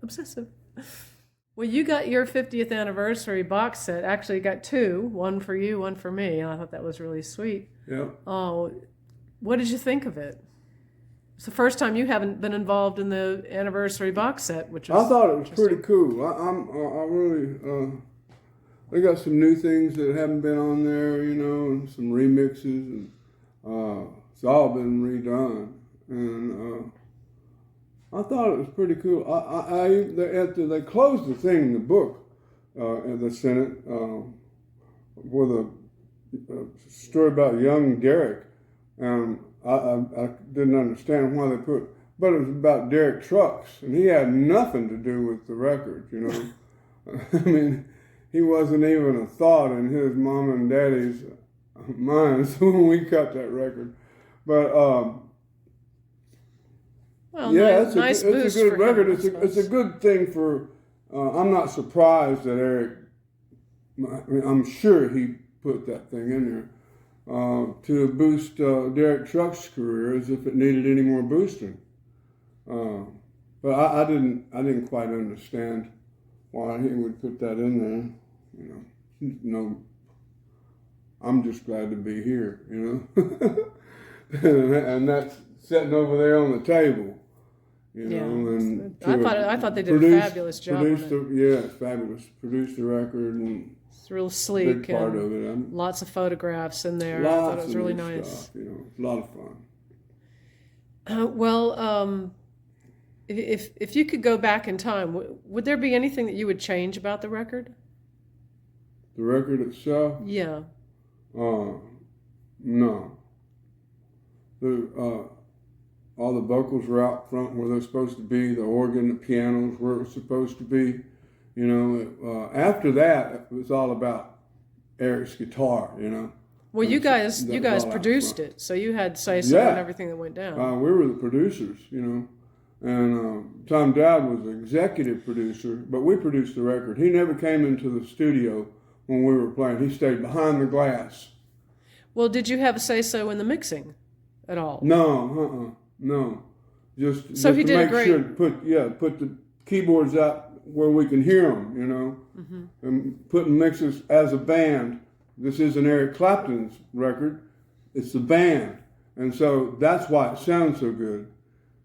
Obsessive. Well, you got your 50th anniversary box set. Actually, you got two, one for you, one for me. And I thought that was really sweet. Yeah. Oh, what did you think of it? It's the first time you haven't been involved in the anniversary box set, which was I thought it was pretty cool. I really, they got some new things that haven't been on there, you know, and some remixes, and it's all been redone. And I thought it was pretty cool. They closed the thing in the book in the Senate with a story about young Derek. I didn't understand why they put, but it was about Derek Trucks, and he had nothing to do with the record, you know. I mean, he wasn't even a thought in his mom and daddy's minds when we cut that record. But well, yeah, nice it's a good record. Him, it's a good thing for. I'm not surprised that Eric. I mean, I'm sure he put that thing in there. To boost Derek Truck's career as if it needed any more boosting. But I didn't quite understand why he would put that in there. No, I'm just glad to be here, you know. and that's sitting over there on the table, you know. And I thought they did a fabulous job. It's fabulous. Produced the record and. It's real sleek. Big part of it. Lots of photographs in there. I thought it was really nice. Stuff, you know, it's a lot of fun. Well, if you could go back in time, would there be anything that you would change about the record? The record itself? Yeah. No. All the vocals were out front where they're supposed to be. The organ, the pianos where it was supposed to be. You know, after that, it was all about Eric's guitar, you know. Well, you guys produced it, so you had say-so in everything that went down. We were the producers, you know. And Tom Dowd was the executive producer, but we produced the record. He never came into the studio when we were playing. He stayed behind the glass. Well, did you have a say-so in the mixing at all? No, no. Just he did to make a great... sure to put the keyboards out where we can hear them, you know, and putting mixes as a band. This isn't Eric Clapton's record; it's the band, and so that's why it sounds so good.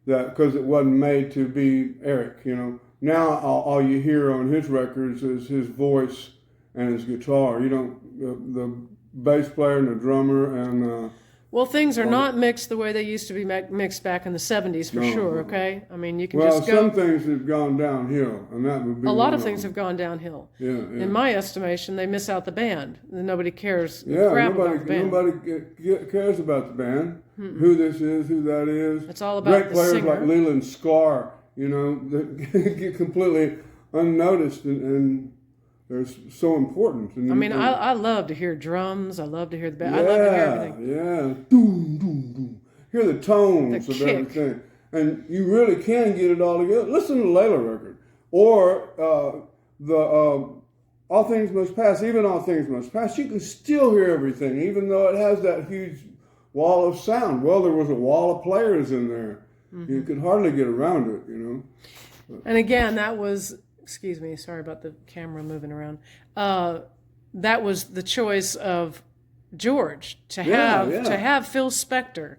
That because it wasn't made to be Eric, you know. Now all you hear on his records is his voice and his guitar. You don't the bass player and the drummer and. Well, things are not mixed the way they used to be mixed back in the 70s, for sure, okay? I mean, you can just go... Well, some things have gone downhill, and that would be a lot of things have gone downhill. Yeah. In my estimation, they miss out the band. Nobody cares nobody about the band. Nobody cares about the band, who this is, who that is. It's all about Great the players singer. like Leland Sklar, you know, that get completely unnoticed and they're so important. And, I mean, I love to hear drums. I love to hear the band. I love to hear everything. Yeah, doom, doom, doom. Hear the tones of kick. everything. And you really can get it all together. Listen to the Layla record. Or All Things Must Pass. Even All Things Must Pass, you can still hear everything, even though it has that huge wall of sound. Well, there was a wall of players in there. You could hardly get around it, you know. And again, that was... Excuse me, sorry about the camera moving around. That was the choice of George to have Phil Spector,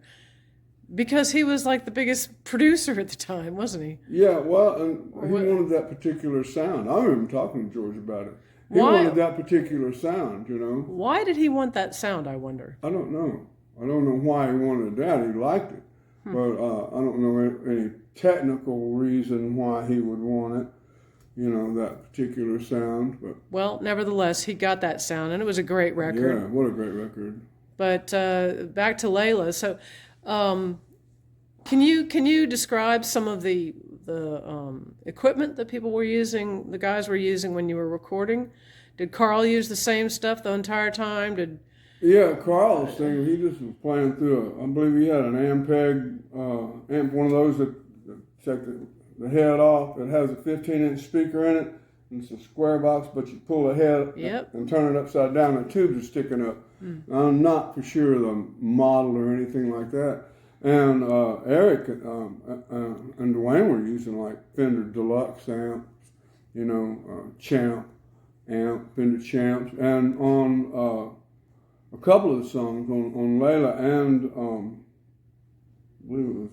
because he was like the biggest producer at the time, wasn't he? Yeah, well, and he wanted that particular sound. I remember talking to George about it. He wanted that particular sound, you know. Why did he want that sound, I wonder? I don't know. I don't know why he wanted that. He liked it. But I don't know any technical reason why he would want it. You know, that particular sound. But well, nevertheless, he got that sound, and it was a great record. Yeah, what a great record. But back to Layla. So, can you describe some of the equipment that people were using, the guys were using when you were recording? Did Carl use the same stuff the entire time? Yeah, Carl's thing, he just was playing through I believe he had an Ampeg amp, one of those that check the head off. It has a 15-inch speaker in it, and it's a square box, but you pull the head and turn it upside down, the tubes are sticking up. I'm not for sure the model or anything like that. And Eric and Dwayne were using like Fender Deluxe amps, Champ amp, Fender Champs, and on a couple of the songs on Layla and I believe it was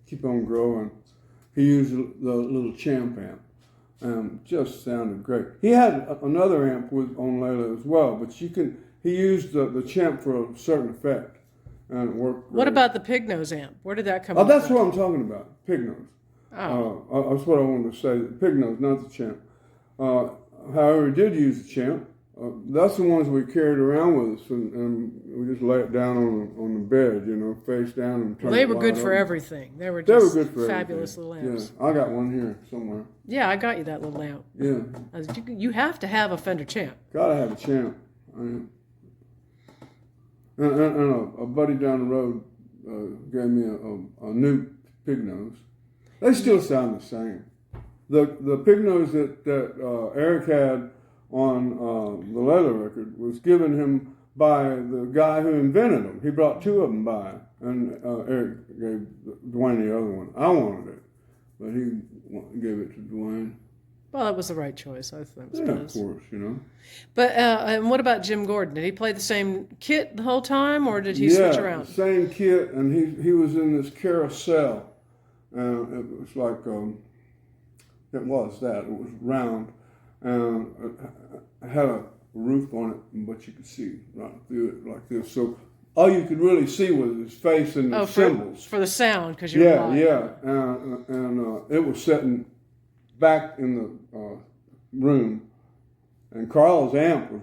Keep On Growing, he used the little Champ amp. Just sounded great. He had another amp on Layla as well, but he used the Champ for a certain effect, and it worked great. What about the pig nose amp? Where did that come from? from? That's what I'm talking about, pig nose. Oh. That's what I wanted to say, pig nose, not the Champ. However, we did use the Champ. That's the ones we carried around with us, and we just lay it down on the bed, face down and turn it. They were good for everything. They were good for fabulous everything. little amps. Yeah, I got one here somewhere. Yeah, I got you that little amp. Yeah. You have to have a Fender Champ. Gotta have a Champ. And a buddy down the road gave me a new pig nose. They still sound the same. The pig nose that Eric had on the Layla record was given him by the guy who invented them. He brought two of them by, and Eric gave Dwayne the other one. I wanted it, but he gave it to Dwayne. Well, that was the right choice, I suppose. Yeah, of course, But and what about Jim Gordon? Did he play the same kit the whole time, or did he switch around? Yeah, same kit, and he was in this carousel. It was like it was round, and it had a roof on it, but you could see right through it like this. So all you could really see was his face and the cymbals. For the sound, because you're live. And it was sitting back in the room, and Carl's amp was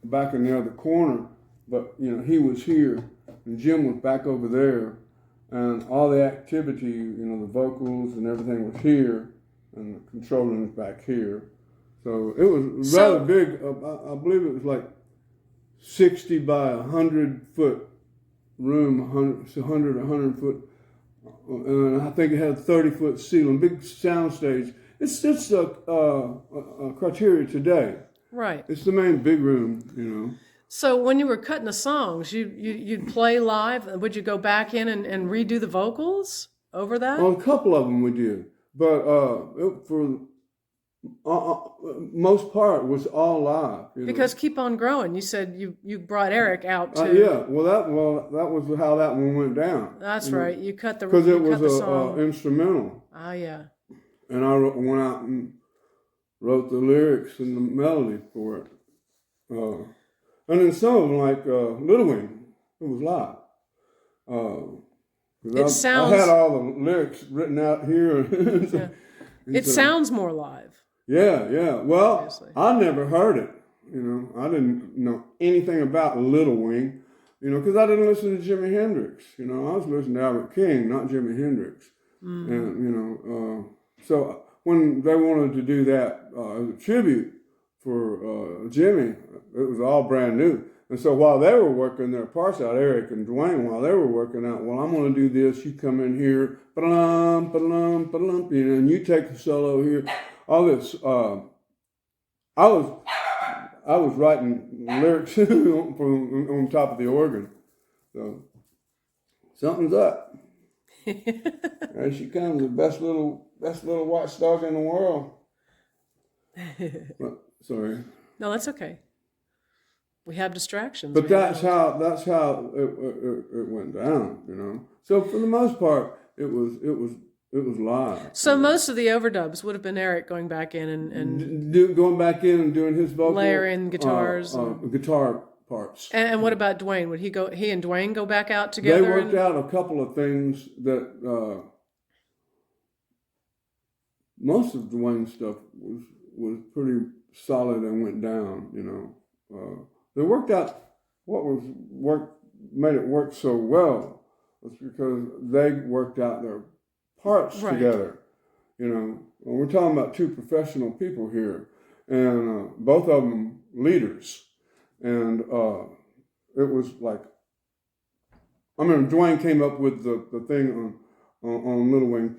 back in the other corner, but he was here, and Jim was back over there, and all the activity, the vocals and everything was here, and the controlling was back here. So it was rather big. I believe it was like 60 by 100 foot room, 100 foot, and I think it had a 30-foot ceiling, big sound stage. It's just a criteria today. Right. It's the main big room, So when you were cutting the songs, you'd play live. Would you go back in and redo the vocals over that? Well, a couple of them we did, but for most part was all live. Because Keep On Growing, you said you brought Eric out to. That was how that one went down. That's right. You cut the because it was a instrumental. Ah, yeah. And I went out and wrote the lyrics and the melody for it. And then some of them, like Little Wing, it was live. I had all the lyrics written out here. It sounds more live. Yeah. Well, obviously. I never heard it. I didn't know anything about Little Wing, because I didn't listen to Jimi Hendrix. I was listening to Albert King, not Jimi Hendrix. And, so when they wanted to do that as a tribute for Jimmy, it was all brand new. And so while they were working their parts out, Eric and Dwayne, while they were working out, well, I'm going to do this. You come in here, ba-dum, ba-dum, ba-dum, and you take the solo here. All this. I was writing lyrics on top of the organ. So something's up. There she comes, the best little watchdog in the world. Sorry. No, that's okay. We have distractions. But that's how it went down, So for the most part, it was live. So most of the overdubs would have been Eric going back in and going back in and doing his vocal, layering guitars, guitar parts. And what about Dwayne? Would he and Dwayne go back out together? They worked out a couple of things that most of Dwayne's stuff was pretty solid and went down. They worked out made it work so well was because they worked out their parts together. We're talking about two professional people here, and both of them leaders. And it was like, I remember Dwayne came up with the thing on Little Wing.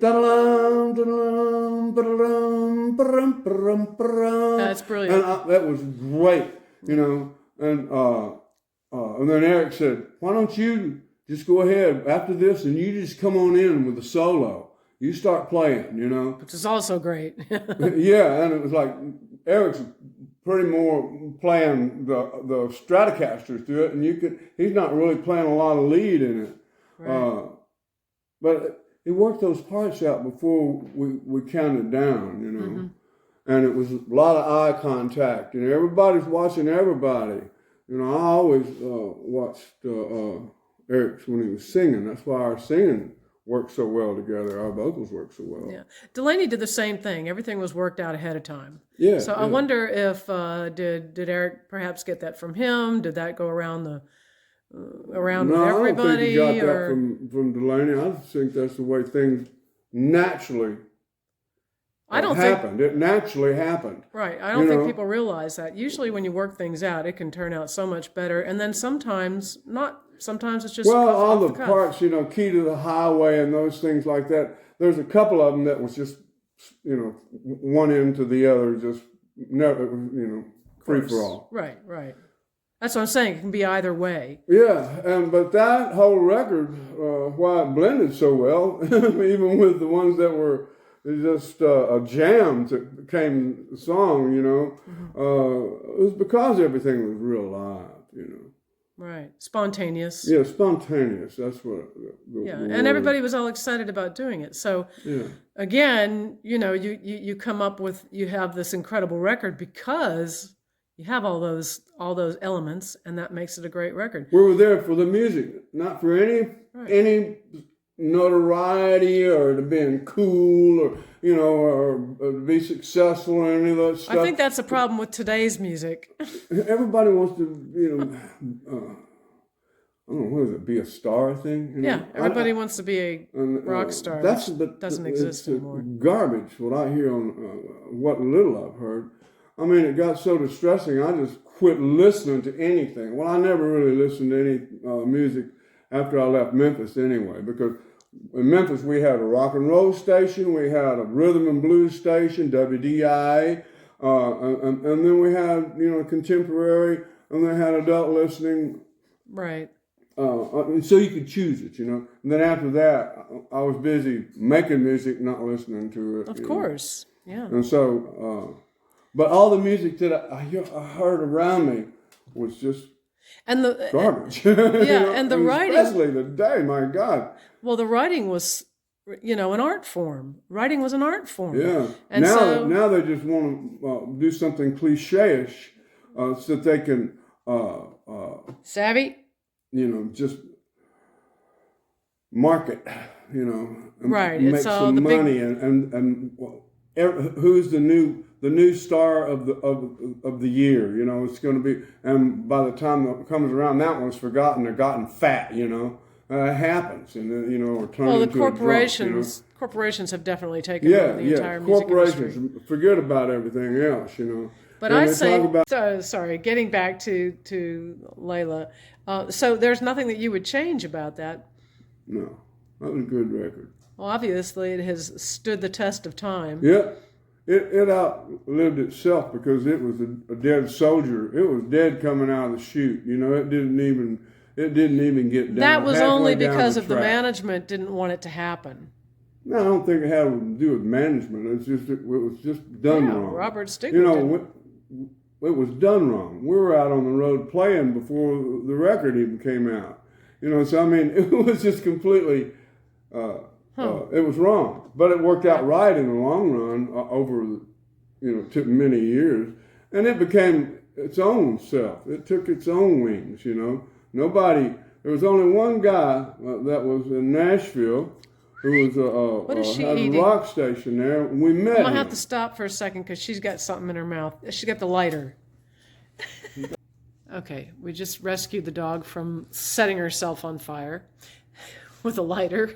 That's brilliant. And that was great, And then Eric said, "Why don't you just go ahead after this, and you just come on in with a solo. You start playing, you know. Which is also great. Yeah, and it was like Eric's pretty more playing the Stratocasters to it, and he's not really playing a lot of lead in it. Right. But he worked those parts out before we counted down, you know. Mm-hmm. And it was a lot of eye contact, and everybody's watching everybody. You know, I always watched Eric's when he was singing. That's why our singing worked so well together. Our vocals worked so well. Yeah, Delaney did the same thing. Everything was worked out ahead of time. Yeah. So I wonder if did Eric perhaps get that from him? Did that go around with everybody? No, I don't think he got that from Delaney. I think that's the way things naturally. It naturally happened. Right. I don't think people realize that. Usually when you work things out, it can turn out so much better. And then sometimes not. Sometimes it's just all the parts, you know, Key to the Highway and those things like that. There's a couple of them that was just, you know, one end to the other, just never, you know, free for all. Right, right. That's what I'm saying. It can be either way. Yeah, but that whole record, why it blended so well, even with the ones that were just a jam that became a song, you know, it was because everything was real live, you know. Right. Spontaneous. Yeah, spontaneous. That's what and everybody was all excited about doing it. So again, you know, you come up with, you have this incredible record because you have all those elements, and that makes it a great record. We were there for the music, not for any notoriety or to being cool or, you know, or to be successful or any of that stuff. I think that's a problem with today's music. Everybody wants to, you know, I don't know, what is it, be a star thing? You know? Yeah, everybody wants to be a rock star. That doesn't exist anymore. Garbage, what I hear on what little I've heard. I mean, it got so distressing, I just quit listening to anything. Well, I never really listened to any music after I left Memphis anyway, because in Memphis we had a rock and roll station, we had a rhythm and blues station, WDIA, and then we had, you know, contemporary, and then had adult listening. Right. And so you could choose it, you know. And then after that, I was busy making music, not listening to it. Of course, yeah. And so, but all the music that I heard around me was just garbage. Yeah, you know? And the writing. Especially today, my God. Well, the writing was, you know, an art form. Writing was an art form. Yeah. And now they just want to do something cliche-ish so that they can... savvy? You know, just market, you know, and right. Make some money, and who's the new star of the year? You know, it's going to be, and by the time it comes around, that one's forgotten or gotten fat. You know, it happens, and then, you know, or turned into corporations. A drunk, you know? Corporations have definitely taken over the entire music corporations industry. Forget about everything else, you know. But I say, sorry, getting back to Layla. So there's nothing that you would change about that? No, that was a good record. Well, obviously it has stood the test of time. Yeah, it outlived itself because it was a dead soldier. It was dead coming out of the chute. You know, it didn't even get down. That was only because of the management didn't want it to happen. No, I don't think it had to do with management. It was just done wrong. Robert Stigler. You know, it was done wrong. We were out on the road playing before the record even came out. You know, so I mean, it was just completely, it was wrong. But it worked out right in the long run over, you know, took many years. And it became its own self. It took its own wings, you know. There was only one guy that was in Nashville who was had a rock station there. We met him. I'm going to have to stop for a second because she's got something in her mouth. She's got the lighter. Okay, we just rescued the dog from setting herself on fire with a lighter.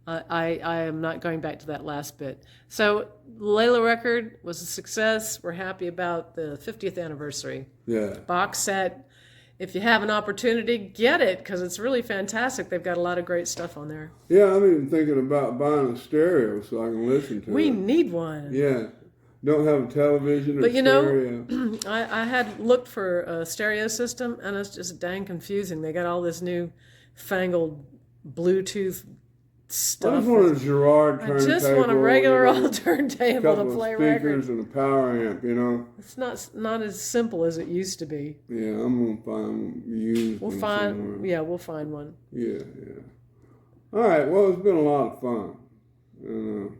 I am not going back to that last bit. So, Layla record was a success. We're happy about the 50th anniversary. Yeah. Box set. If you have an opportunity, get it, because it's really fantastic. They've got a lot of great stuff on there. Yeah, I'm even thinking about buying a stereo so I can listen to it. We need one. Yeah. don't have a television or But you stereo. know, I had looked for a stereo system, and it's just dang confusing. They got all this new fangled Bluetooth stuff. I just want a Gerard I turntable. just want a regular you know, old turntable to play couple of speakers records. and a power amp, you know. It's not as simple as it used to be. Yeah, I'm gonna find used. We'll one find somewhere. yeah, we'll find one. Yeah. All right. Well, it's been a lot of fun, and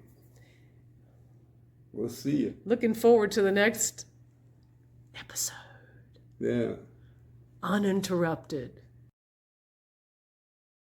we'll see you. Looking forward to the next episode. Yeah. Uninterrupted.